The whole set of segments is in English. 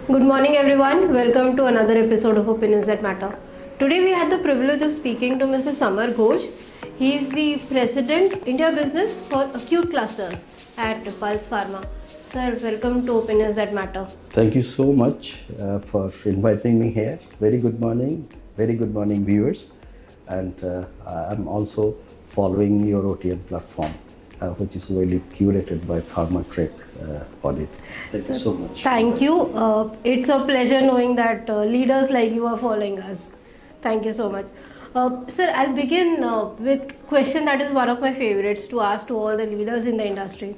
Good morning, everyone. Welcome to another episode of Opinions That Matter. Today, we had the privilege of speaking to Mr. Samar Ghosh. He is the President, India Business for Acute Clusters at Pulse Pharma. Sir, welcome to Opinions That Matter. Thank you so much for inviting me here. Very good morning, viewers. And I'm also following your OTM platform, which is really curated by Pharma Trek Audit. Thank you so much. Thank you. It's a pleasure knowing that leaders like you are following us. Thank you so much. Sir, I'll begin with question that is one of my favorites to ask to all the leaders in the industry.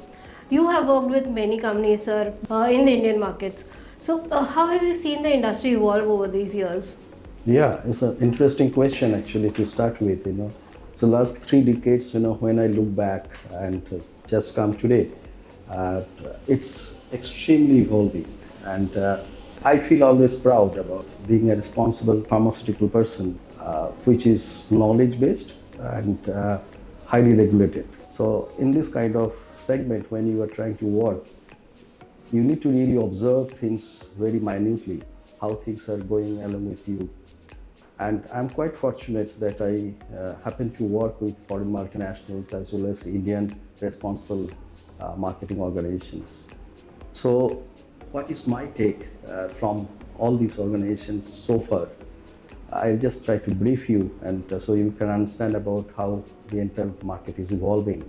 You have worked with many companies, sir, in the Indian markets. So, how have you seen the industry evolve over these years? Yeah, it's an interesting question actually to start with, So last 3 decades, when I look back and just come today, it's extremely evolving. And I feel always proud about being a responsible pharmaceutical person, which is knowledge-based and highly regulated. So in this kind of segment, when you are trying to work, you need to really observe things very minutely, how things are going along with you. And I'm quite fortunate that I happen to work with foreign multinationals as well as Indian responsible marketing organizations. So what is my take from all these organizations so far? I'll just try to brief you and so you can understand about how the entire market is evolving.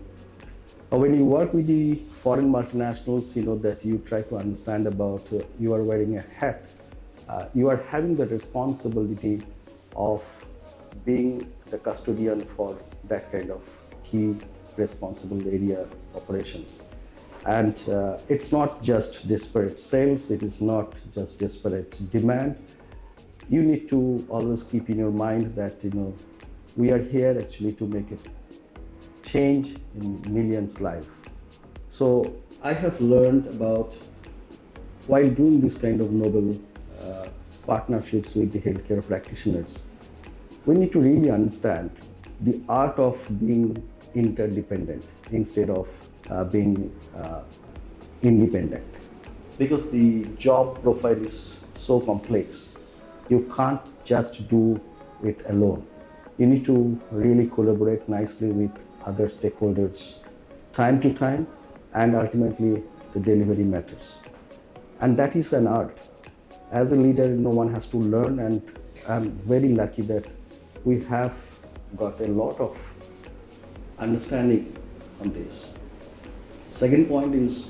When you work with the foreign multinationals, that you try to understand about you are wearing a hat. You are having the responsibility of being the custodian for that kind of key responsible area operations. And it's not just disparate sales, it is not just disparate demand. You need to always keep in your mind that we are here actually to make a change in millions' lives. So I have learned about, while doing this kind of noble partnerships with the healthcare practitioners, we need to really understand the art of being interdependent instead of being independent. Because the job profile is so complex, you can't just do it alone. You need to really collaborate nicely with other stakeholders time to time, and ultimately the delivery matters. And that is an art. As a leader, one has to learn, and I'm very lucky that we have got a lot of understanding on this. Second point is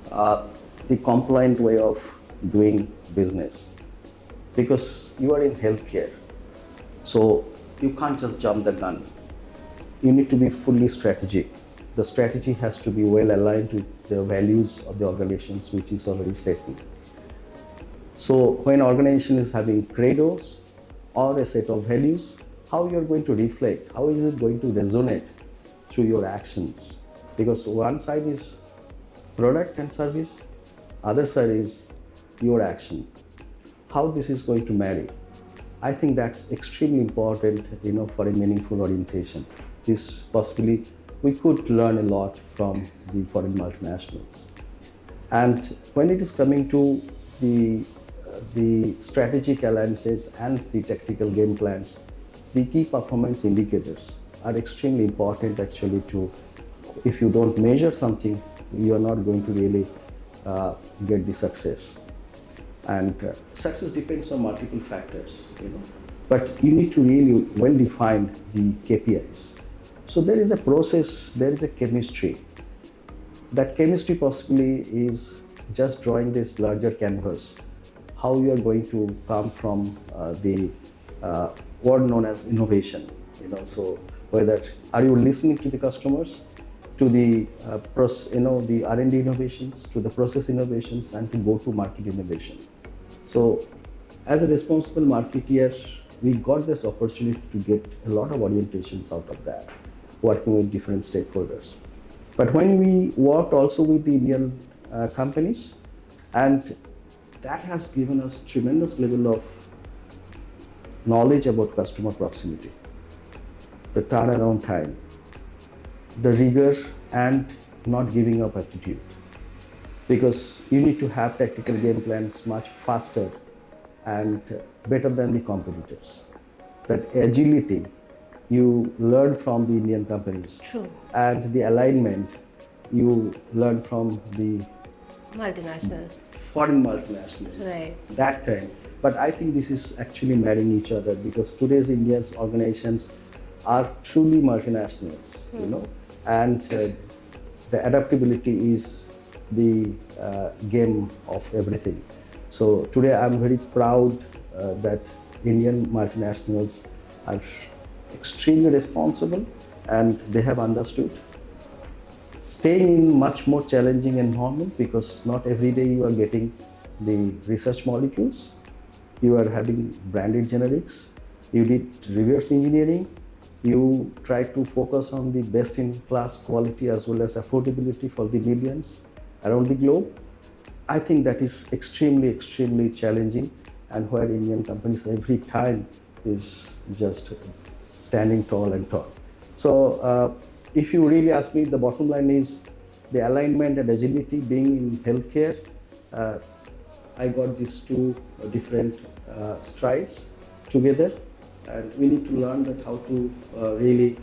the compliant way of doing business. Because you are in healthcare, so you can't just jump the gun. You need to be fully strategic. The strategy has to be well aligned to the values of the organizations which is already set. So when organization is having credos or a set of values, how you are going to reflect, how is it going to resonate through your actions? Because one side is product and service, other side is your action. How this is going to marry? I think that's extremely important, for a meaningful orientation. This possibly we could learn a lot from the foreign multinationals. And when it is coming to the strategic alliances and the tactical game plans, the key performance indicators are extremely important actually if you don't measure something, you are not going to really get the success. And success depends on multiple factors, but you need to really well define the KPIs. So there is a process, there is a chemistry. That chemistry possibly is just drawing this larger canvas, how you are going to come from the word known as innovation. So whether are you listening to the customers, to the the R&D innovations, to the process innovations, and to go-to-market innovation. So as a responsible marketeer, we got this opportunity to get a lot of orientations out of that, working with different stakeholders. But when we worked also with the Indian companies, and that has given us tremendous level of knowledge about customer proximity, the turnaround time, the rigor and not giving up attitude. because you need to have tactical game plans much faster and better than the competitors. That agility you learn from the Indian companies, True. and the alignment you learn from the Multinationals. foreign multinationals Right. that time. But I think this is actually marrying each other, because today's India's organizations are truly multinationals, and the adaptability is the game of everything. So today I'm very proud that Indian multinationals are extremely responsible, and they have understood staying in much more challenging environment, because not every day you are getting the research molecules, you are having branded generics, you did reverse engineering, you try to focus on the best in class quality as well as affordability for the millions around the globe. I think that is extremely, extremely challenging, and where Indian companies every time is just standing tall and tall. So, if you really ask me, the bottom line is the alignment and agility being in healthcare. Uh, I got these two different strides together, and we need to learn that how to really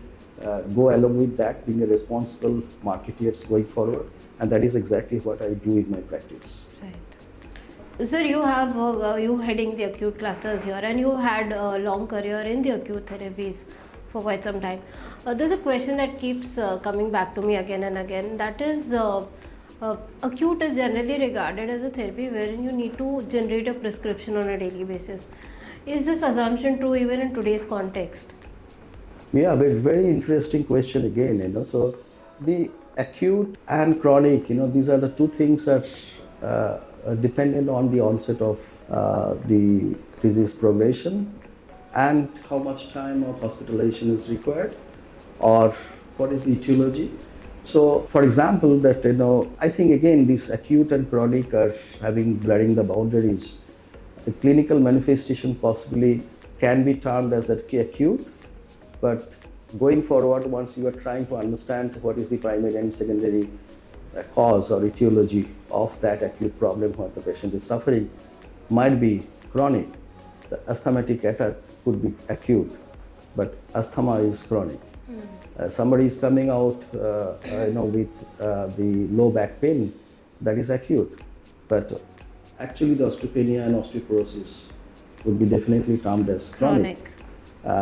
go along with that, being a responsible marketeers going forward, and that is exactly what I do in my practice. Right. Sir, you have you heading the acute clusters here, and you had a long career in the acute therapies for quite some time. There's a question that keeps coming back to me again and again. That is, acute is generally regarded as a therapy wherein you need to generate a prescription on a daily basis. Is this assumption true even in today's context? Yeah, but very interesting question again. So the acute and chronic, these are the two things that are dependent on the onset of the disease progression, and how much time of hospitalization is required, or what is the etiology. So, for example, that I think again these acute and chronic are having blurring the boundaries. The clinical manifestation possibly can be termed as acute, but going forward, once you are trying to understand what is the primary and secondary cause or etiology of that acute problem what the patient is suffering, might be chronic. The asthmatic attack could be acute, but asthma is chronic. Somebody is coming out, with the low back pain, that is acute, but actually the osteopenia and osteoporosis would be definitely termed as chronic.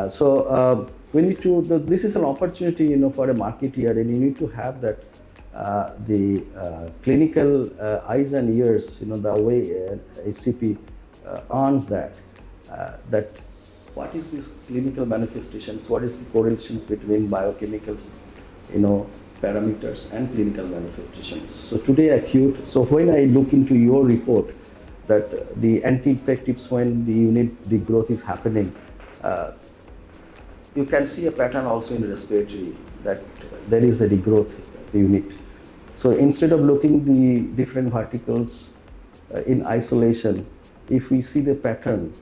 So we need to. This is an opportunity, for a marketeer, and you need to have that the clinical eyes and ears. The way HCP earns that. That what is these clinical manifestations? What is the correlations between biochemicals, parameters and clinical manifestations? So today acute. So when I look into your report, that the anti-infectives, when the unit degrowth is happening, you can see a pattern also in respiratory, that there is a degrowth unit. So instead of looking the different verticals in isolation, if we see the pattern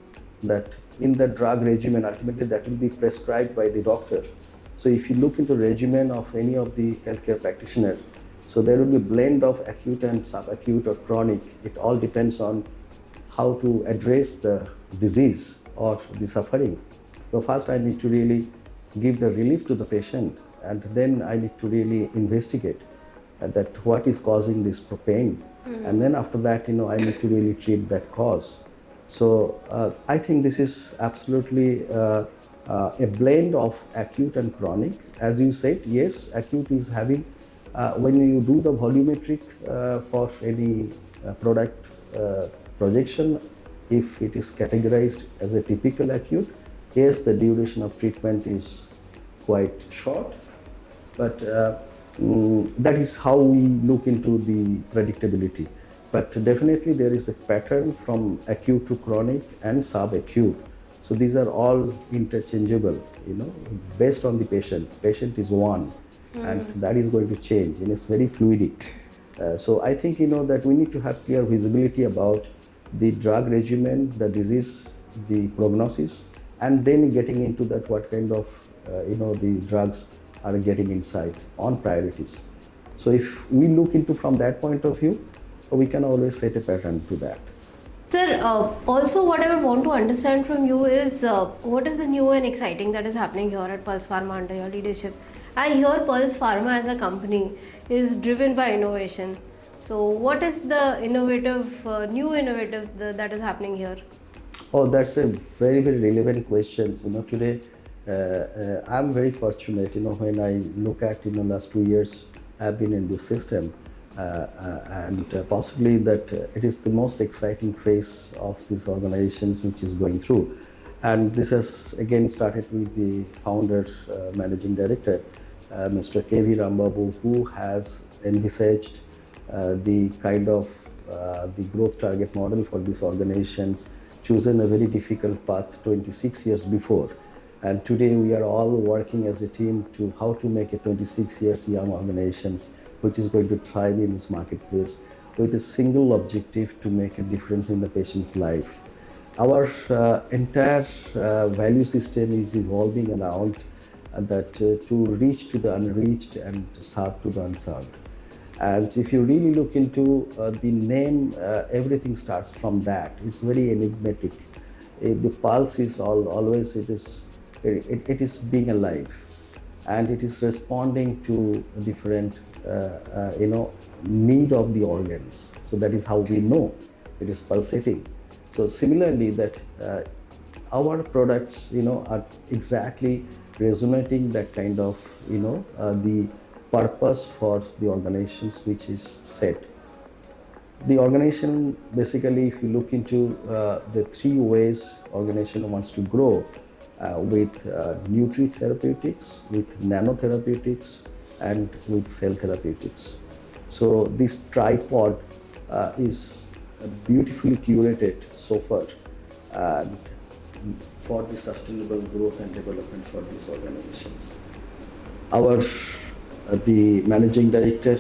that in the drug regimen, ultimately that will be prescribed by the doctor. So if you look into regimen of any of the healthcare practitioner, so there will be a blend of acute and subacute or chronic. It all depends on how to address the disease or the suffering. So first I need to really give the relief to the patient, and then I need to really investigate that what is causing this pain. And then after that, I need to really treat that cause. So I think this is absolutely a blend of acute and chronic. As you said, yes, acute is having, when you do the volumetric for any product projection, if it is categorized as a typical acute, yes, the duration of treatment is quite short, but that is how we look into the predictability. But definitely there is a pattern from acute to chronic and subacute. So these are all interchangeable, based on the patient. Patient is one, and that is going to change, and it's very fluidic. So I think, that we need to have clear visibility about the drug regimen, the disease, the prognosis, and then getting into that what kind of, the drugs are getting inside on priorities. So if we look into from that point of view, we can always set a pattern to that. Sir, also what I would want to understand from you is what is the new and exciting that is happening here at Pulse Pharma under your leadership? I hear Pulse Pharma as a company is driven by innovation. So, what is the innovative, new innovative that is happening here? Oh, that's a very, very relevant question. Today, I'm very fortunate, when I look at, last 2 years, I've been in this system, and possibly that it is the most exciting phase of these organizations which is going through. And this has again started with the founder, managing director, Mr. K.V. Rambabu, who has envisaged the kind of the growth target model for these organizations, chosen a very difficult path 26 years before. And today we are all working as a team to how to make a 26 years young organizations which is going to thrive in this marketplace with a single objective to make a difference in the patient's life. Our entire value system is evolving around that to reach to the unreached and serve to the unserved. And if you really look into the name, everything starts from that. It's very enigmatic. The pulse is always it is being alive, and it is responding to different need of the organs. So that is how we know it is pulsating. So similarly, that our products are exactly resonating that kind of the purpose for the organizations which is set. The organization basically, if you look into the three ways organization wants to grow, with nutri-therapeutics, with nanotherapeutics, and with cell therapeutics. So this tripod is beautifully curated so far, and for the sustainable growth and development for these organizations. Our the managing director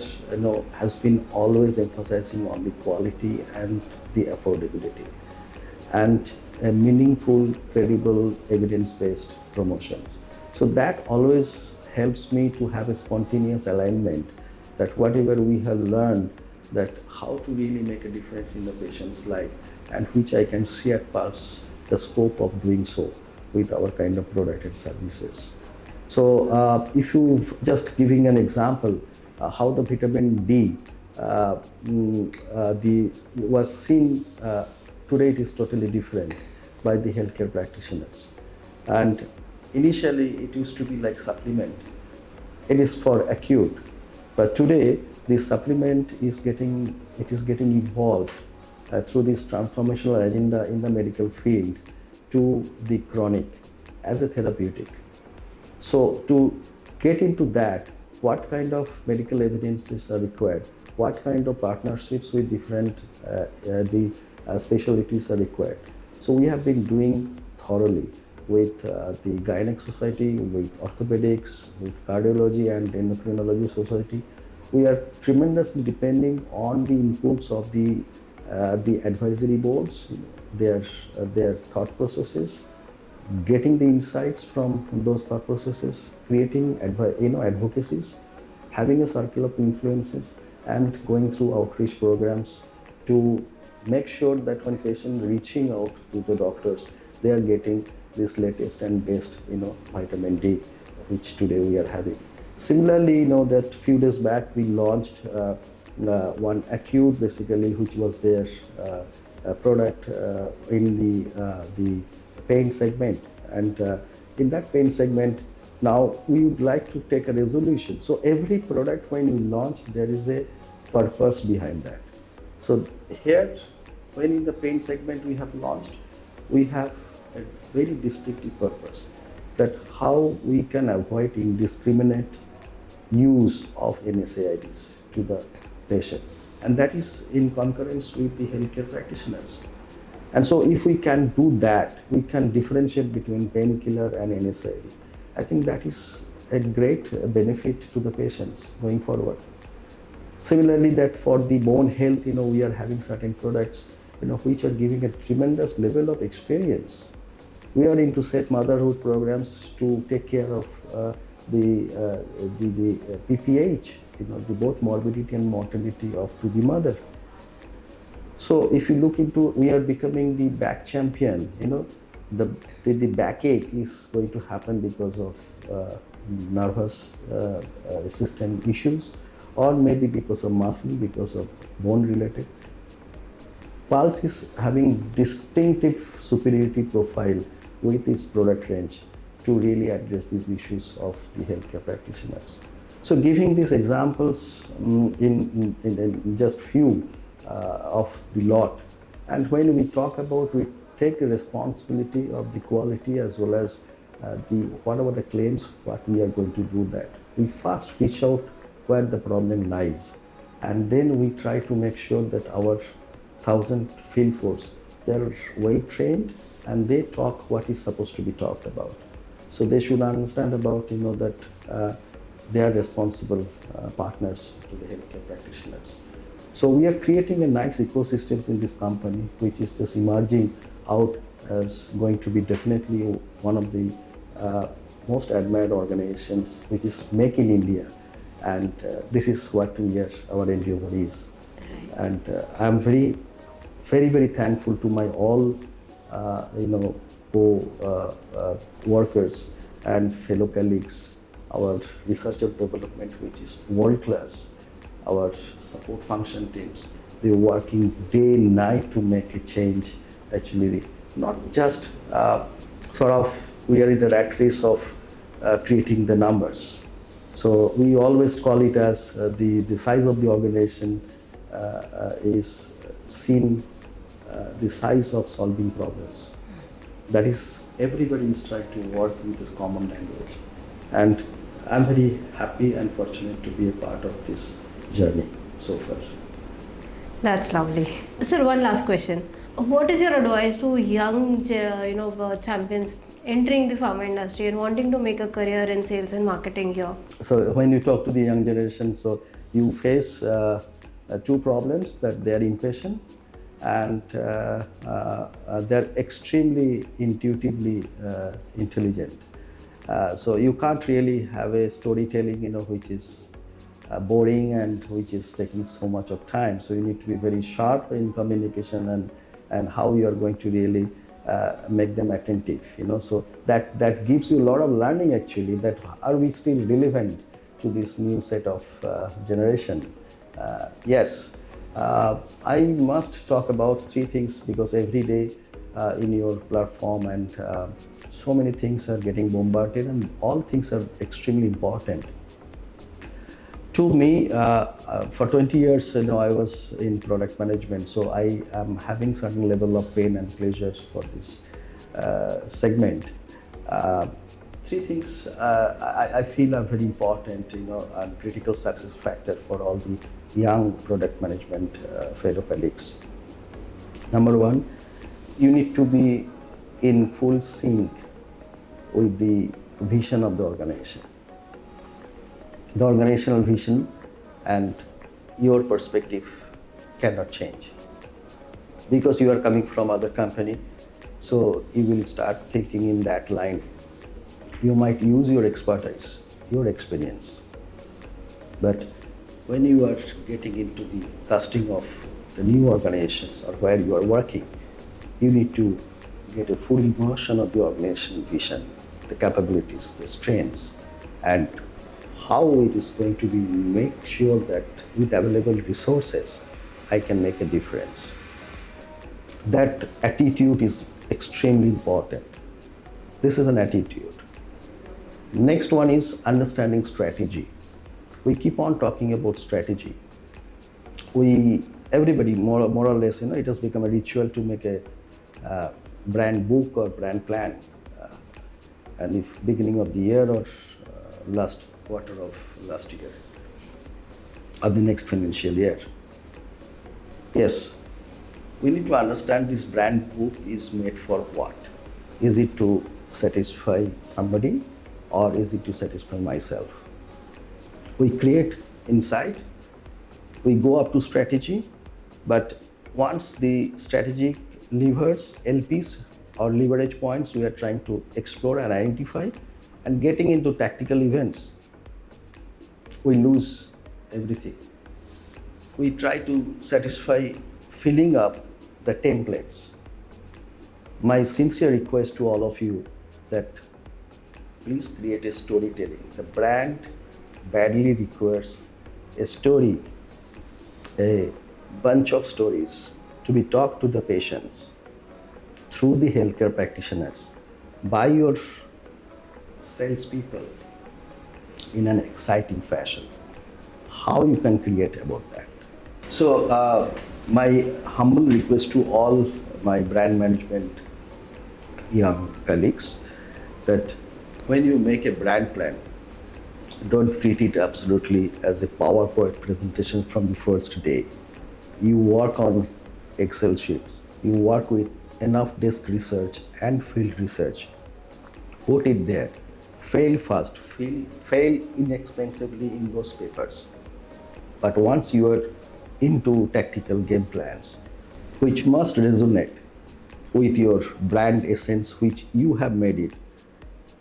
has been always emphasizing on the quality and the affordability and a meaningful, credible, evidence-based promotions. So that always helps me to have a spontaneous alignment that whatever we have learned, that how to really make a difference in the patient's life, and which I can see at Pulse the scope of doing so with our kind of product and services. So if you just giving an example, how the vitamin D was seen, today it is totally different by the healthcare practitioners. And initially it used to be like supplement. It is for acute, but today this supplement is getting evolved through this transformational agenda in the medical field to the chronic as a therapeutic. So to get into that, what kind of medical evidences are required? What kind of partnerships with different specialties are required? So we have been doing thoroughly with the Gynec Society, with orthopedics, with cardiology and endocrinology society. We are tremendously depending on the inputs of the advisory boards, their thought processes, getting the insights from those thought processes, creating advocacies, having a circle of influences, and going through outreach programs to make sure that when patients reaching out to the doctors, they are getting this latest and best vitamin D, which today we are having. Similarly, that few days back we launched one Acute, basically, which was their product in the pain segment, and in that pain segment, now we would like to take a resolution. So every product when we launch, there is a purpose behind that. So here, when in the pain segment we have launched, we have a very distinctive purpose, that how we can avoid indiscriminate use of NSAIDs to the patients, and that is in concurrence with the healthcare practitioners. And so if we can do that, we can differentiate between painkiller and NSAID. I think that is a great benefit to the patients going forward. Similarly, that for the bone health, we are having certain products, which are giving a tremendous level of experience. We are into safe motherhood programs to take care of the PPH, the both morbidity and mortality of to the mother. So if you look into, we are becoming the back champion. The backache is going to happen because of nervous system issues, or maybe because of muscle, because of bone related. Pulse is having distinctive superiority profile with its product range to really address these issues of the healthcare practitioners. So giving these examples in just few of the lot, and when we talk about, we take the responsibility of the quality as well as the whatever the claims, what we are going to do that. We first reach out where the problem lies, and then we try to make sure that our 1,000 field force, they're well trained and they talk what is supposed to be talked about. So they should understand about that they are responsible partners to the healthcare practitioners. So we are creating a nice ecosystems in this company, which is just emerging out as going to be definitely one of the most admired organizations, which is Make in India, and this is what our endeavor is. And I'm very, very thankful to my all co-workers and fellow colleagues, our research and development, which is world class, our support function teams. They're working day and night to make a change. Actually, not just sort of we are in the rat race of creating the numbers. So we always call it as the size of the organization is seen the size of solving problems. That is, everybody is trying to work with this common language. And I'm very happy and fortunate to be a part of this journey so far. That's lovely. Sir, one last question. What is your advice to young, champions entering the pharma industry and wanting to make a career in sales and marketing here? So when you talk to the young generation, so you face two problems, that they are impatient and they're extremely intuitively intelligent. So you can't really have a storytelling, which is boring and which is taking so much of time. So you need to be very sharp in communication and how you are going to really make them attentive. So that gives you a lot of learning actually. That are we still relevant to this new set of generation? Yes. I must talk about three things, because every day in your platform and so many things are getting bombarded, and all things are extremely important. To me, for 20 years, I was in product management, so I am having certain level of pain and pleasures for this segment. Three things I feel are very important, and critical success factor for all the young product management fellow colleagues. Number one, you need to be in full sync with the vision of the organization. The organizational vision and your perspective cannot change, because you are coming from other company, so you will start thinking in that line. You might use your expertise, your experience, but when you are getting into the casting of the new organizations or where you are working, you need to get a full immersion of the organization vision, the capabilities, the strengths, and how it is going to be make sure that with available resources, I can make a difference. That attitude is extremely important. This is an attitude. Next one is understanding strategy. We keep on talking about strategy. Everybody more or less, it has become a ritual to make a brand book or brand plan. And if beginning of the year or last quarter of last year or the next financial year. Yes, we need to understand this brand book is made for what? Is it to satisfy somebody, or is it to satisfy myself? We create insight, we go up to strategy, but once the strategic levers, LPs or leverage points we are trying to explore and identify, and getting into tactical events, we lose everything. We try to satisfy filling up the templates. My sincere request to all of you that please create a storytelling. The brand badly requires a story, a bunch of stories to be talked to the patients through the healthcare practitioners by your salespeople in an exciting fashion. How you can create about that? So, my humble request to all my brand management young colleagues that when you make a brand plan, don't treat it absolutely as a PowerPoint presentation from the first day. You work on Excel sheets, you work with enough desk research and field research. Put it there. Fail fast, fail inexpensively in those papers. But once you are into tactical game plans, which must resonate with your brand essence, which you have made it,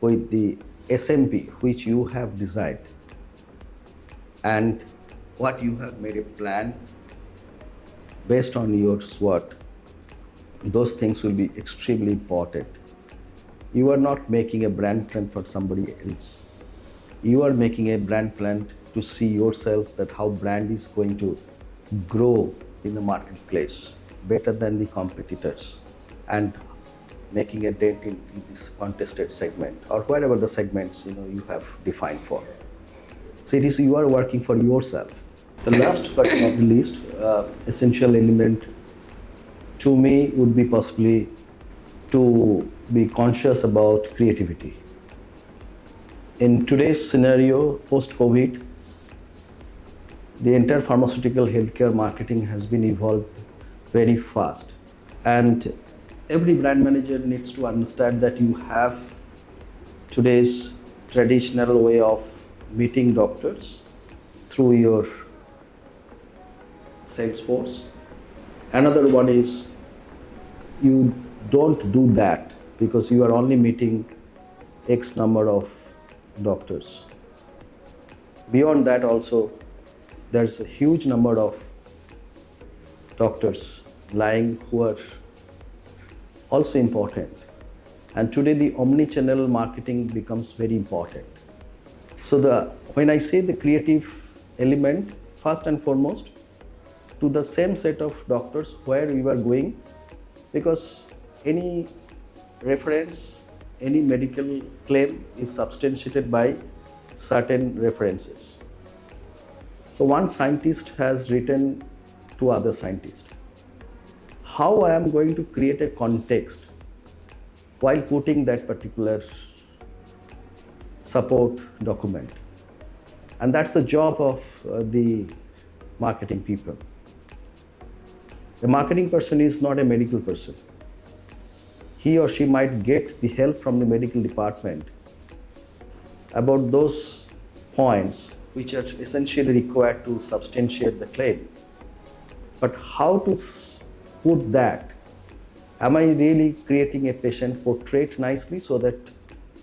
with the SMP, which you have designed, and what you have made a plan based on your SWOT, those things will be extremely important. You are not making a brand plan for somebody else. You are making a brand plan to see yourself that how brand is going to grow in the marketplace better than the competitors and making a dent in this contested segment or wherever the segments you have defined for. So it is you are working for yourself. The last but not the least essential element to me would be possibly to be conscious about creativity. In today's scenario, post-COVID, the entire pharmaceutical healthcare marketing has been evolved very fast. And every brand manager needs to understand that you have today's traditional way of meeting doctors through your sales force. Another one is you don't do that because you are only meeting X number of doctors. Beyond that also, there's a huge number of doctors lying who are also important. And today the omni-channel marketing becomes very important. So when I say the creative element, first and foremost, to the same set of doctors where we were going, because any reference, any medical claim is substantiated by certain references. So one scientist has written to other scientists. How I am going to create a context while putting that particular support document? And that's the job of the marketing people. The marketing person is not a medical person. He or she might get the help from the medical department about those points which are essentially required to substantiate the claim. But how to put that? Am I really creating a patient portrait nicely so that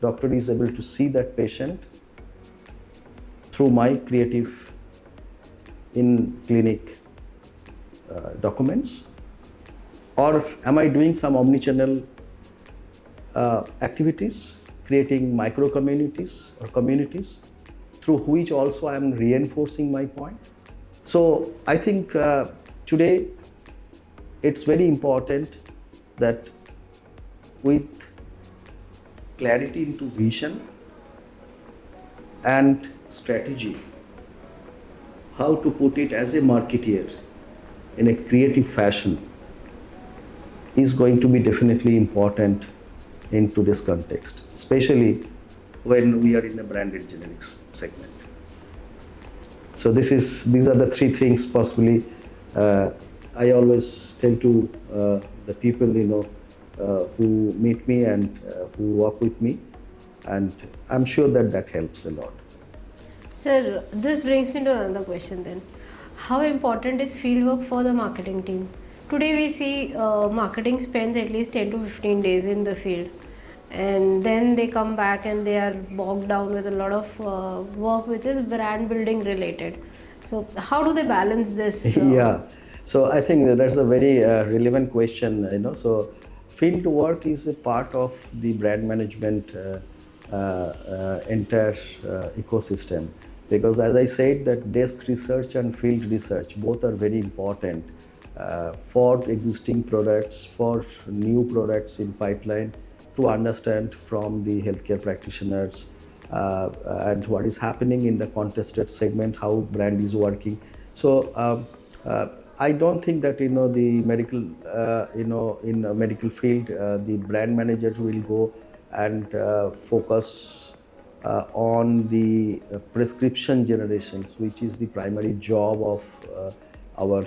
doctor is able to see that patient through my creative in-clinic documents? Or am I doing some omni-channel activities, creating micro communities or communities through which also I am reinforcing my point? So I think today it's very important that with clarity into vision and strategy, how to put it as a marketeer in a creative fashion is going to be definitely important in today's context, especially when we are in a branded generics segment. So these are the three things possibly I always tell to the people who meet me and who work with me, and I'm sure that helps a lot. Sir, this brings me to another question then. How important is fieldwork for the marketing team? Today we see marketing spends at least 10 to 15 days in the field, and then they come back and they are bogged down with a lot of work which is brand building related. So how do they balance this? Yeah, So I think that's a very relevant question. So field work is a part of the brand management entire ecosystem, because as I said, that desk research and field research both are very important for existing products, for new products in pipeline, to understand from the healthcare practitioners and what is happening in the contested segment, how brand is working. So I don't think that the medical in a medical field the brand managers will go and focus on the prescription generations, which is the primary job of our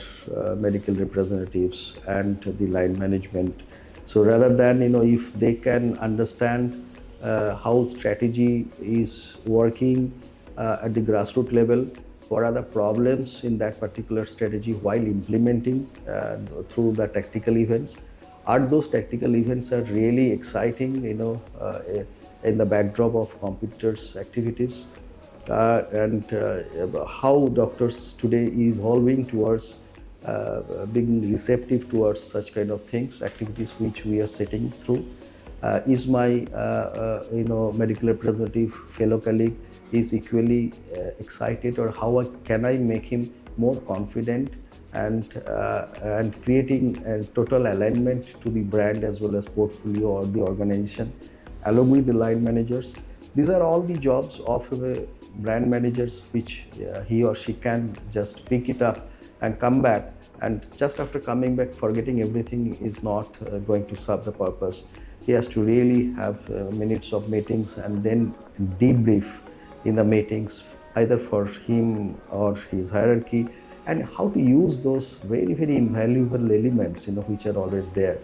medical representatives and the line management. So rather than if they can understand how strategy is working at the grassroots level, what are the problems in that particular strategy while implementing through the tactical events, are those tactical events are really exciting in the backdrop of competitors activities, and how doctors today evolving towards being receptive towards such kind of things, activities which we are setting through. Is my medical representative fellow colleague is equally excited, or how can I make him more confident and creating a total alignment to the brand as well as portfolio or the organization along with the line managers. These are all the jobs of brand managers, which he or she can just pick it up and come back, and just after coming back forgetting everything is not going to serve the purpose. He has to really have minutes of meetings and then debrief in the meetings, either for him or his hierarchy, and how to use those very, very invaluable elements which are always there.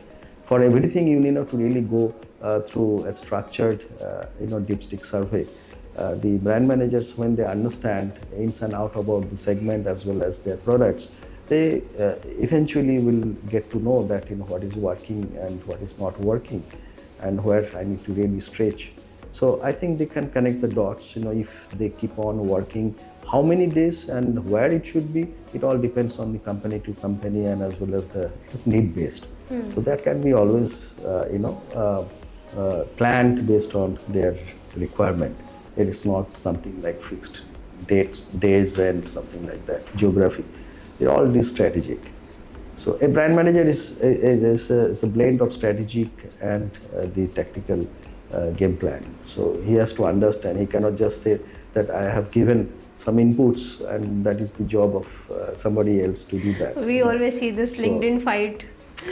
For everything you need to really go through a structured dipstick survey. The brand managers, when they understand ins and out about the segment as well as their products, they eventually will get to know that what is working and what is not working, and where I need to really stretch. So I think they can connect the dots, if they keep on working. How many days and where it should be, it all depends on the company to company, and as well as it's need based. So that can be always, planned based on their requirement. It is not something like fixed days and something like that, geography. They're all this strategic. So a brand manager is a blend of strategic and the tactical game plan. So he has to understand. He cannot just say that I have given some inputs and that is the job of somebody else to do that. We always see this LinkedIn fight.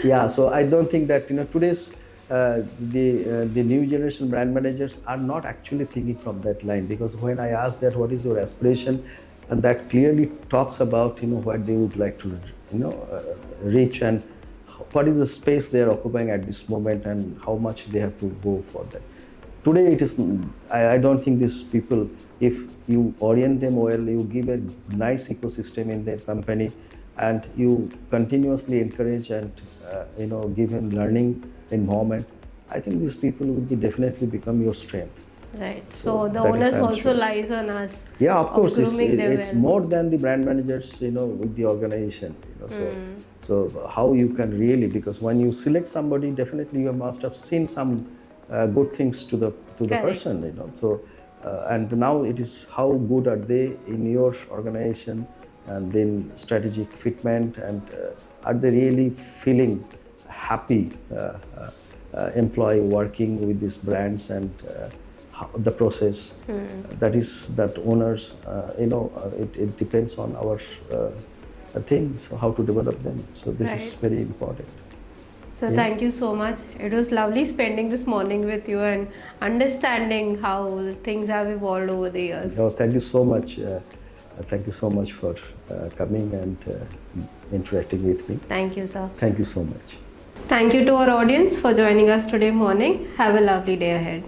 Yeah, so I don't think that today's the new generation brand managers are not actually thinking from that line, because when I ask that what is your aspiration, and that clearly talks about what they would like to reach, and what is the space they are occupying at this moment, and how much they have to go for that. Today it is, I don't think these people, if you orient them well, you give a nice ecosystem in their company, and you continuously encourage and give them learning environment, I think these people will be definitely become your strength. Right. So the onus also lies on us. Yeah, of course. It's well. more than the brand managers, with the organization. So how you can really, because when you select somebody, definitely you must have seen some good things to the person. So and now it is how good are they in your organization, and then strategic fitment, and are they really feeling happy employee working with these brands, and the process that owners it depends on our things, how to develop them. So this is very important. So thank you so much. It was lovely spending this morning with you and understanding how things have evolved over the years. No, thank you so much. Thank you so much for coming and interacting with me. Thank you, sir. Thank you so much. Thank you to our audience for joining us today morning. Have a lovely day ahead.